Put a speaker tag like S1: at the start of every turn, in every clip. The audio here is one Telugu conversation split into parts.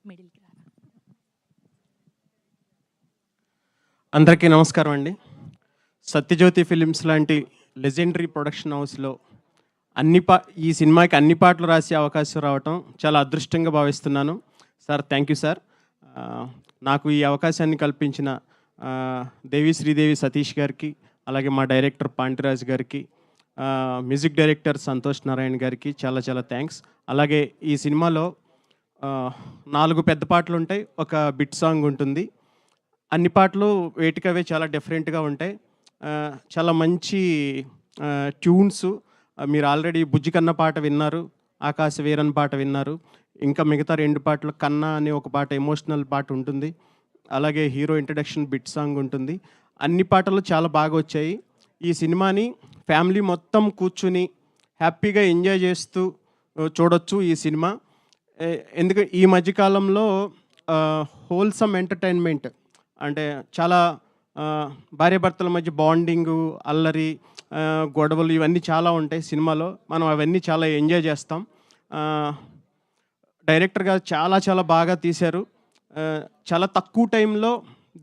S1: మిడిల్కి రా.
S2: అందరికీ నమస్కారం అండి. సత్యజ్యోతి ఫిలిమ్స్ లాంటి లెజెండరీ ప్రొడక్షన్ హౌస్లో ఈ సినిమాకి అన్ని పాటలు రాసే అవకాశం రావటం చాలా అదృష్టంగా భావిస్తున్నాను. Sir thank you sir. నాకు ఈ అవకాశాన్ని కల్పించిన దేవి శ్రీదేవి సతీష్ గారికి, అలాగే మా డైరెక్టర్ పాంటిరాజ్ గారికి, మ్యూజిక్ డైరెక్టర్ సంతోష్ నారాయణ గారికి చాలా చాలా థ్యాంక్స్. అలాగే ఈ సినిమాలో 4 పెద్ద పాటలు ఉంటాయి, ఒక బిట్ సాంగ్ ఉంటుంది. అన్ని పాటలు వేటికవే చాలా డిఫరెంట్గా ఉంటాయి. చాలా మంచి ట్యూన్స్. మీరు ఆల్రెడీ బుజ్జి కన్న పాట విన్నారు, ఆకాశ వీరన్ పాట విన్నారు. ఇంకా మిగతా 2 పాటలు కన్నా అనే ఒక పాట ఎమోషనల్ పాట ఉంటుంది, అలాగే హీరో ఇంట్రడక్షన్ బిట్ సాంగ్ ఉంటుంది. అన్ని పాటలు చాలా బాగా వచ్చాయి. ఈ సినిమాని ఫ్యామిలీ మొత్తం కూర్చుని హ్యాపీగా ఎంజాయ్ చేస్తూ చూడొచ్చు ఈ సినిమా. ఎందుకంటే ఈ మధ్యకాలంలో హోల్సమ్ ఎంటర్టైన్మెంట్ అంటే చాలా భార్యాభర్తల మధ్య బాండింగు, అల్లరి, గొడవలు ఇవన్నీ చాలా ఉంటాయి సినిమాలో. మనం అవన్నీ చాలా ఎంజాయ్ చేస్తాం. డైరెక్టర్ గారు చాలా చాలా బాగా తీశారు. చాలా తక్కువ టైంలో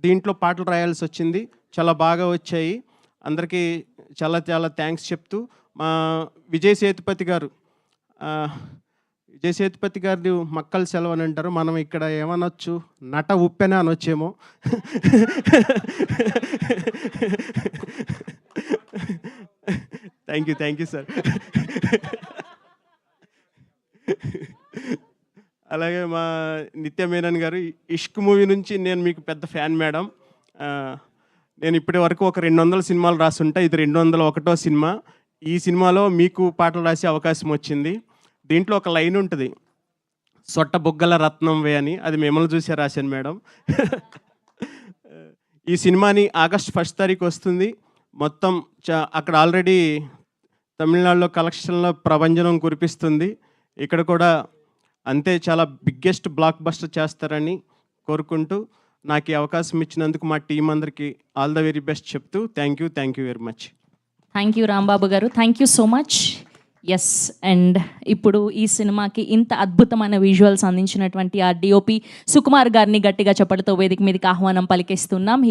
S2: దీంట్లో పాటలు రాయాల్సి వచ్చింది, చాలా బాగా వచ్చాయి. అందరికీ చాలా చాలా థ్యాంక్స్ చెప్తూ, మా విజయ్ సేతుపతి గారు మక్కల సెలవు అని అంటారు, మనం ఇక్కడ ఏమనొచ్చు, నట ఉప్పెన అనొచ్చేమో. Thank you sir. అలాగే మా నిత్య మేనన్ గారు, ఇష్క్ మూవీ నుంచి నేను మీకు పెద్ద ఫ్యాన్ మేడం. నేను ఇప్పటి వరకు ఒక 200 సినిమాలు రాసుంటా, ఇది 201వ సినిమా. ఈ సినిమాలో మీకు పాటలు రాసే అవకాశం వచ్చింది. దీంట్లో ఒక లైన్ ఉంటుంది, సొట్ట బొగ్గల రత్నం వే అని, అది మిమ్మల్ని చూసే రాశాను మేడం. ఈ సినిమాని ఆగస్ట్ 1 తారీఖు వస్తుంది. మొత్తం అక్కడ ఆల్రెడీ తమిళనాడులో కలెక్షన్లో ప్రభంజనం కురిపిస్తుంది. ఇక్కడ కూడా అంతే చాలా బిగ్గెస్ట్ బ్లాక్ బస్టర్ చేస్తారని కోరుకుంటూ, నాకు ఈ అవకాశం ఇచ్చినందుకు మా టీం అందరికీ ఆల్ ద వెరీ బెస్ట్ చెప్తూ thank you very much.
S1: Thank you Rambabu garu, thank you so much. Yes, and ఇప్పుడు ఈ సినిమాకి ఇంత అద్భుతమైన విజువల్స్ అందించినటువంటి ఆ డిఓపి సుకుమార్ గారిని గట్టిగా చప్పటితో వేదిక మీదకి ఆహ్వానం పలికిస్తున్నాం.